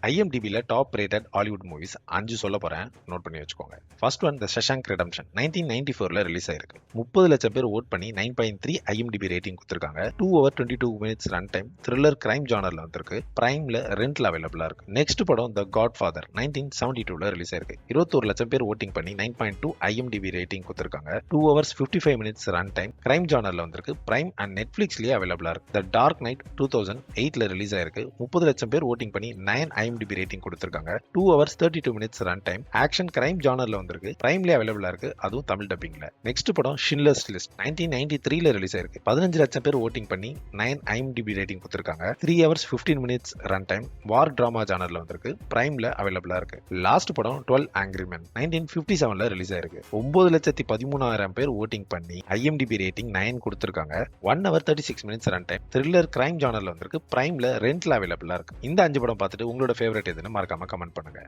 ஐஎம்டிபியில் top rated Hollywood movies 5 சொல்ல போறேன், note பண்ணி வச்சுக்கோங்க. ஃபர்ஸ்ட் ஒன் த ஷஷாங்க் ரிடம்ஷன் 1994 ரிலீஸ் ஆயிருக்கு. 30 லட்சம் பேர் ஓட் பண்ணி 9.3 ஐஎம்டிபி ரேட்டிங் கொடுத்துருக்காங்க. 2 hour 22 minutes run time, thriller crime ஜானர்ல வந்திருக்கு. பிரைம்ல ரெண்ட்ல அவைலபிளா இருக்கு. நெக்ஸ்ட் படம் த காட் ஃபாதர் 1972 ரிலீஸ் ஆயிருக்கு. 21 லட்சம் பேர் ஓட்டிங் பண்ணி 9.2 ஐஎம்டிபி ரேட்டிங் கொடுத்துருக்காங்க. 2 hours 55 minutes run time, crime ஜானர்ல வந்திருக்கு. பிரைம் அண்ட் நெட்ஃபிளிக்ஸ்லயே அவைலபிளா இருக்கு. த டார்க் நைட் 2008 ரிலீஸ் ஆயிருக்கு. 30 லட்சம் பேர் ஓட்டிங் பண்ணி 9 ஐஎம்டிபி ரேட்டிங் கொடுத்திருக்காங்க. 2 hours 32 minutes run time, action crime ஜானர்ல வந்திருக்கு. பிரைம்லயே அவைலபிளா இருக்கு, அதுவும் தமிழ் டப்பிங்ல. நெக்ஸ்ட் படம் ஷின்லர்ஸ் லிஸ்ட் 1993 ரிலீஸ் ஆயிருக்கு. 15 லட்சம் பேர் ஓட்டிங் பண்ணி 9 ஐஎம்டிபி ரேட்டிங் கொடுத்திருக்காங்க. 3 hours 15 minutes ரன் டைம், வார் டிராமா ஜானர்ல வந்திருக்கு. பிரைம்ல அவைலபிளா இருக்கு. லாஸ்ட் படம் 12 Angry Men 1957 ரிலீஸ் ஆயிருக்கு. 9,13,000 பேர் ஓட்டிங் பண்ணி ஐஎம்டிபி ரேட்டிங் 9 கொடுத்திருக்காங்க. 1 hour 36 minutes run time, thriller crime ஜானர்ல வந்திருக்கு. பிரைம்ல ரெண்ட்ல அவைலபிளா இருக்கு. இந்த 5 படம் பார்த்துட்டு உங்களோட ஃபேவரட் எதுன்னு மறக்காம கமெண்ட் பண்ணுங்க.